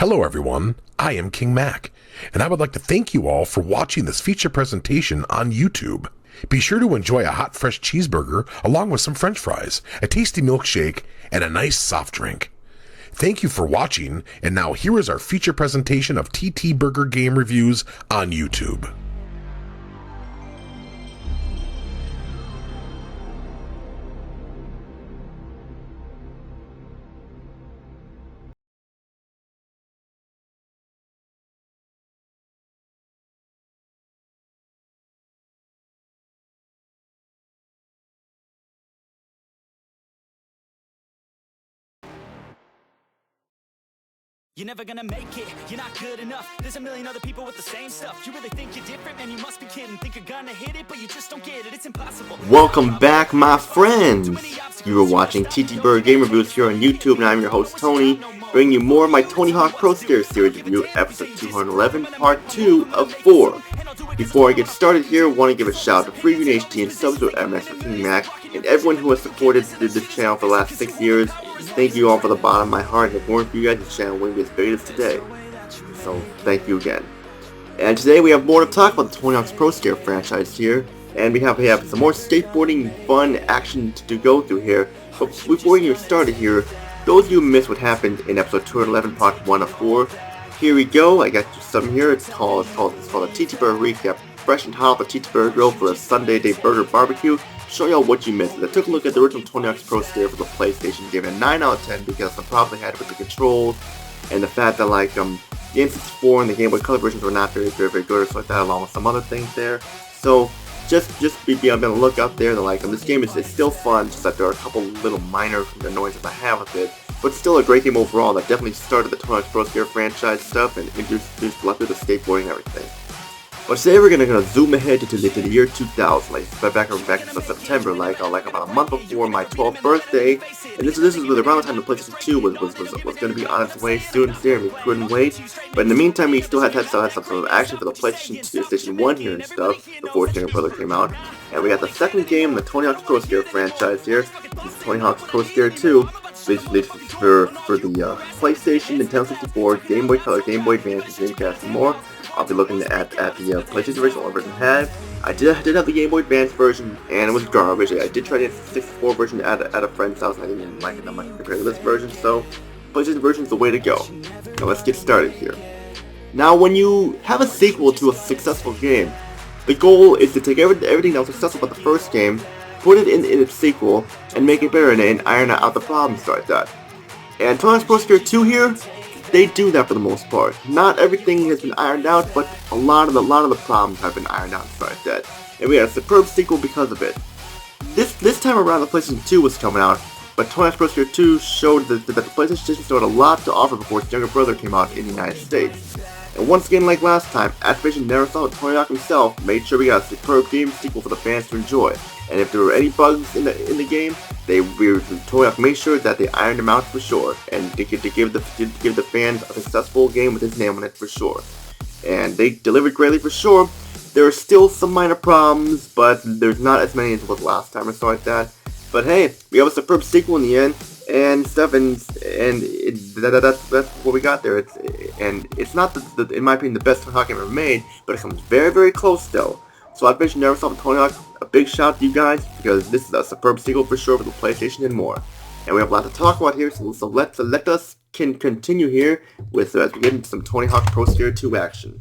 Hello everyone, I am King Mac, and I would like to thank you all for watching this feature presentation on YouTube. Be sure to enjoy a hot fresh cheeseburger along with some french fries, a tasty milkshake, and a nice soft drink. Thank you for watching, and now here is our feature presentation of TTBurger game reviews on YouTube. You're never gonna make it, you're not good enough. There's a million other people with the same stuff. You really think you're different, man, you must be kidding. Think you're gonna hit it, but you just don't get it, it's impossible. Welcome back, my friends! You are watching TTBurger game reviews here on YouTube, and I'm your host, Tony, bringing you more of my Tony Hawk Pro Skater series review, episode 211, part 2 of 4. Before I get started here, I want to give a shout out to Freeview HD and SubZeroMNX for King Mac, and everyone who has supported this channel for the last 6 years. Thank you all from the bottom of my heart, and if it weren't for you guys, this channel wouldn't be as big as today. So, thank you again. And today we have more to talk about the Tony Hawk's Pro Skater franchise here, and we have some more skateboarding fun action to go through here. But before we get started here, those of you who missed what happened in episode 211, part 1 of 4, here we go. I got something here. It's called a TTBurger recap, fresh and hot off the TTBurger grill for a Sunday day burger barbecue. Show y'all what you missed. I took a look at the original Tony Hawk's Pro Skater for the PlayStation, gave it a 9 out of 10 because of the problem they had with the controls and the fact that the N64 and the Game Boy Color versions were not very good or so like that, along with some other things there. So just be on the lookout there. This game is still fun, just that there are a couple little minor annoyances I have with it, but still a great game overall that definitely started the Tony Hawk's Pro Skater franchise stuff and introduced a lot of the skateboarding and everything. But today we're gonna zoom ahead to the year 2000, back in September, about a month before my 12th birthday, and this was around the time the PlayStation 2 was gonna be on its way soon here, and we couldn't wait. But in the meantime, we still had some sort of action for the PlayStation 1 here and stuff before Younger Brother came out, and we got the second game in the Tony Hawk's Pro Skater franchise here. This is Tony Hawk's Pro Skater 2. Basically for the PlayStation, Nintendo 64, Game Boy Color, Game Boy Advance, Dreamcast, and more. I'll be looking at the PlayStation original version had. I did have the Game Boy Advance version, and it was garbage. I did try the 64 version at a friend's house, and I didn't like it that much compared to this version, so PlayStation version is the way to go. Now let's get started here. Now when you have a sequel to a successful game, the goal is to take everything that was successful about the first game, put it in its sequel, and make it better and iron out the problems like that. And Tony Hawk's Pro Skater 2 here, they do that for the most part. Not everything has been ironed out, but a lot of the problems have been ironed out like that. And we had a superb sequel because of it. This time around, the PlayStation 2 was coming out, but Tony Hawk's Pro Skater 2 showed that the PlayStation still had a lot to offer before its younger brother came out in the United States. And once again, like last time, Activision never saw Tony Hawk himself made sure we got a superb game sequel for the fans to enjoy. And if there were any bugs in the game, Tony Hawk made sure that they ironed them out for sure, and to give the fans a successful game with his name on it for sure. And they delivered greatly for sure. There are still some minor problems, but there's not as many as it was last time or so like that. But hey, we have a superb sequel in the end and stuff, and that's what we got there. It's not in my opinion the best Tony Hawk ever made, but it comes very, very close though. So I've mentioned Never Saw Tony Hawk. A big shout out to you guys, because this is a superb sequel for sure for the PlayStation and more. And we have a lot to talk about here, so let us continue here with as we get into some Tony Hawk Pro Skater 2 action.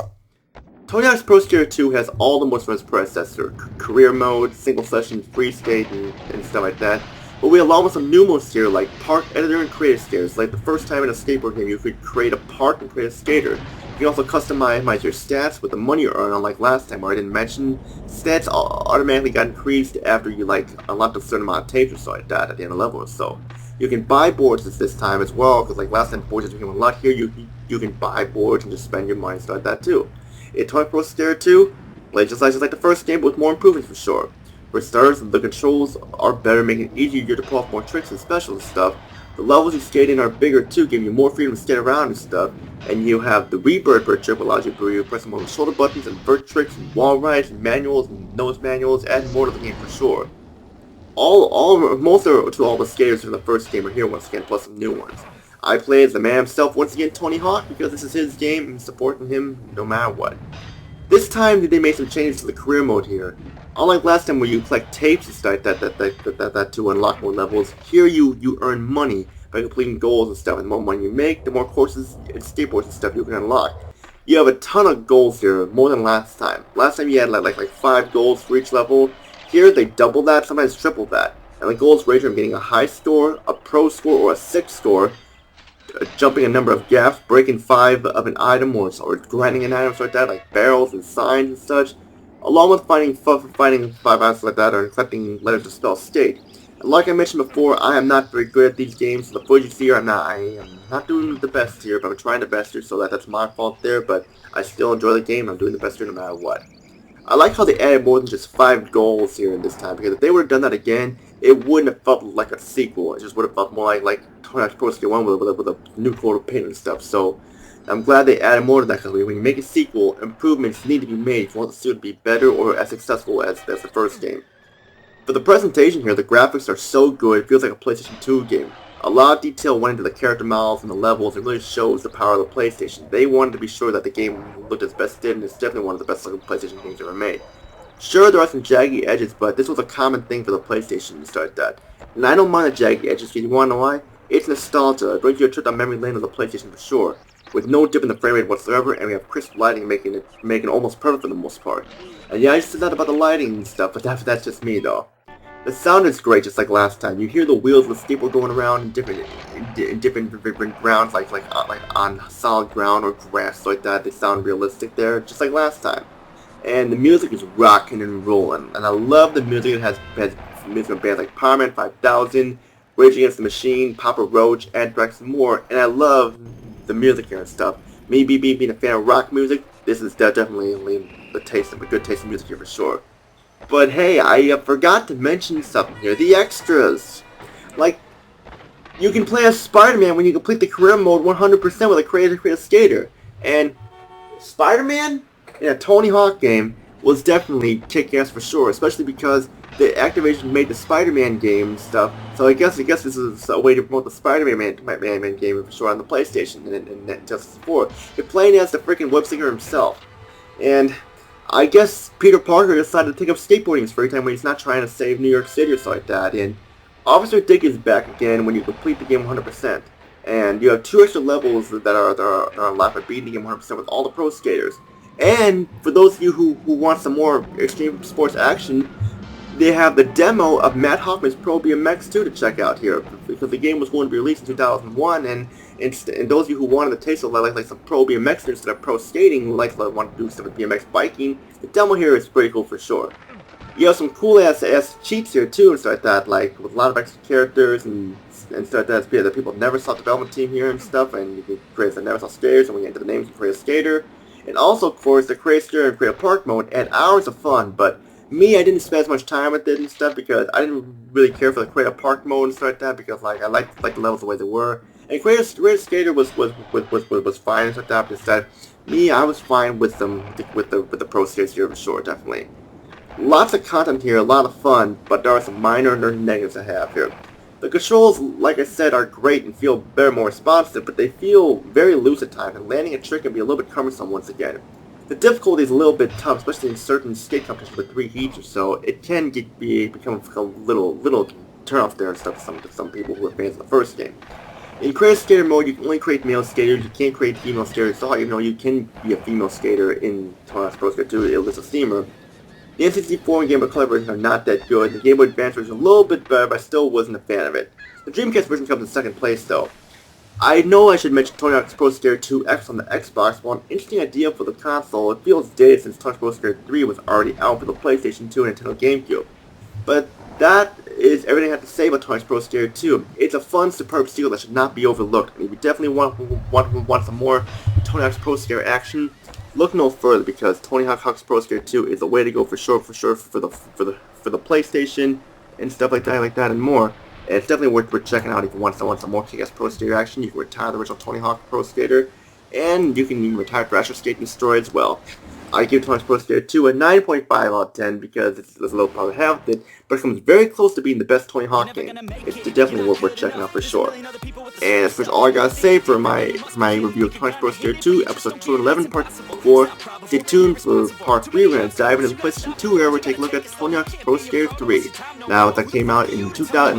Tony Hawk's Pro Skater 2 has all the modes from its predecessor: career mode, single session, free skate, and stuff like that. But we along with some new modes here, like park editor and create skaters. Like the first time in a skateboard game, you could create a park and create a skater. You can also customize your stats with the money you earn, unlike last time where I didn't mention. Stats automatically got increased after you unlocked a certain amount of tapes or so like that at the end of the level or so. You can buy boards this time as well, because last time boards just became a lot here. You can buy boards and just spend your money and stuff like that too. In Tony Hawk Pro Skater 2, just like the first game, but with more improvements for sure. For starters, the controls are better, making it easier to pull off more tricks and specials and stuff. The levels you skate in are bigger too, giving you more freedom to skate around and stuff. And you have the rebirth vert trick, allows you to press more shoulder buttons and vert tricks and wall rides and manuals and nose manuals, add more to the game for sure. Most to all the skaters from the first game are here once again, plus some new ones. I play as the man himself once again, Tony Hawk, because this is his game and supporting him no matter what. This time they made some changes to the career mode here. Unlike last time where you collect tapes and stuff that to unlock more levels, here you earn money by completing goals and stuff. And the more money you make, the more courses and skateboards and stuff you can unlock. You have a ton of goals here, more than last time. Last time you had like 5 goals for each level. Here they double that, sometimes triple that. And the goals range from getting a high score, a pro score, or a 6 score, jumping a number of gaps, breaking 5 of an item, or grinding an item like that, like barrels and signs and such, along with finding 5 items like that, or collecting letters to spell state. And like I mentioned before, I am not very good at these games, so the footage you see here, I am not doing the best here, but I'm trying the best here, so that's my fault there, but I still enjoy the game, I'm doing the best here no matter what. I like how they added more than just 5 goals here in this time, because if they would have done that again, it wouldn't have felt like a sequel. It just would have felt more like Tony Hawk's Pro Skater 1 with a new coat of paint and stuff. So I'm glad they added more to that, because when you make a sequel, improvements need to be made if you want the suit to be better or as successful as the first game. For the presentation here, the graphics are so good, it feels like a PlayStation 2 game. A lot of detail went into the character models and the levels. It really shows the power of the PlayStation. They wanted to be sure that the game looked as best it did, and it's definitely one of the best looking PlayStation games ever made. Sure, there are some jaggy edges, but this was a common thing for the PlayStation to start that. And I don't mind the jaggy edges, because you want to know why? It's nostalgia. It brings you a trip down memory lane of the PlayStation for sure. With no dip in the frame rate whatsoever, and we have crisp lighting making it almost perfect for the most part. And yeah, I said that about the lighting and stuff, but that's just me though. The sound is great, just like last time. You hear the wheels of the skateboard going around in different grounds, like on solid ground or grass like that. They sound realistic there, just like last time. And the music is rocking and rolling, and I love the music. It has music from bands like Power Man 5000, Rage Against the Machine, Papa Roach, Anthrax, and more. And I love the music here and stuff. Me being a fan of rock music, this is definitely a good taste of music here for sure. But hey, I forgot to mention something here. The extras. Like, you can play as Spider-Man when you complete the career mode 100% with a creative skater. And Spider-Man in a Tony Hawk game was definitely kick-ass for sure, especially because the Activision made the Spider-Man game and stuff. So I guess this is a way to promote the Spider-Man game for sure on the PlayStation and Justice 4. You're playing as the freaking web singer himself. And I guess Peter Parker decided to take up skateboarding his free time when he's not trying to save New York City or something like that. And Officer Dick is back again when you complete the game 100%. And you have 2 extra levels that are unlocked for beating the game 100% with all the pro skaters. And for those of you who want some more extreme sports action, they have the demo of Matt Hoffman's Pro BMX 2 to check out here, because the game was going to be released in 2001, and those of you who wanted to taste like some Pro BMX instead of pro skating, who want to do some BMX biking, the demo here is pretty cool for sure. You have some cool ass cheats here too and stuff like that, like with a lot of extra characters and stuff like that. The people never saw development team here and stuff, and you can create the never saw skaters, and when you enter the names, you can create a skater. And also, of course, the Create Skater and Create a Park mode add hours of fun, but me, I didn't spend as much time with it and stuff because I didn't really care for the Create a Park mode and stuff like that, because I liked the levels the way they were. And Create a Skater was fine and stuff like that, but instead, me, I was fine with the pro skaters here for sure, definitely. Lots of content here, a lot of fun, but there are some minor negatives I have here. The controls, like I said, are great and feel better, more responsive, but they feel very loose at times, and landing a trick can be a little bit cumbersome once again. The difficulty is a little bit tough, especially in certain skate competitions with 3 heats or so. It can become a little turn off there and stuff to some people who are fans of the first game. In Create a Skater mode, you can only create male skaters, you can't create female skaters, so even though you can be a female skater in Tony Hawk's Pro Skater 2, it was a steamer. The N64 and Game Boy Color versions are not that good. The Game Boy Advance version is a little bit better, but I still wasn't a fan of it. The Dreamcast version comes in second place, though. I know I should mention Tony Hawk's Pro Skater 2X on the Xbox. While an interesting idea for the console, it feels dated since Tony Hawk's Pro Skater 3 was already out for the PlayStation 2 and Nintendo GameCube. But that is everything I have to say about Tony Hawk's Pro Skater 2. It's a fun, superb sequel that should not be overlooked. And if you definitely want some more Tony Hawk's Pro Skater action, look no further, because Tony Hawk's Pro Skater 2 is the way to go for sure for the PlayStation and stuff like that and more. And it's definitely worth checking out if you want some more kick-ass Pro Skater action. You can retire the original Tony Hawk Pro Skater, and you can retire Thrasher Skate and Destroy as well. I give Tony Hawk's Pro Skater 2 a 9.5 out of 10 because it's a little probably half it, but it comes very close to being the best Tony Hawk game. It's definitely worth checking out for sure. And that's all I gotta say for my review of Tony Hawk's Pro Skater 2, episode 211, part 4. Stay tuned for part 3. We're gonna dive into the PlayStation 2 era. We're taking a look at Tony Hawk's Pro Skater 3. Now, that came out in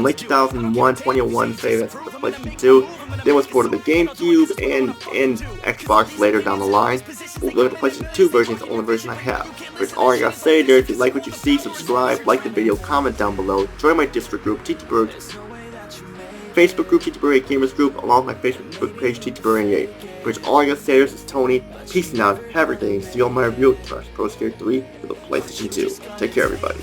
late 2001, 2001, say that's the PlayStation 2. Then was ported to the GameCube and Xbox later down the line. We'll look at the PlayStation 2 version. It's the only version I have. That's all I gotta say there. If you like what you see, subscribe, like the video, comment down below. Join my Discord group, TTBurger, Facebook group, TTBurger Gamers Group, along with my Facebook page, TTBurger. Which all I gotta say is Tony. Peace out, have a good day, and see you on my review of Pro Skater 3 for the PlayStation 2. Take care, everybody.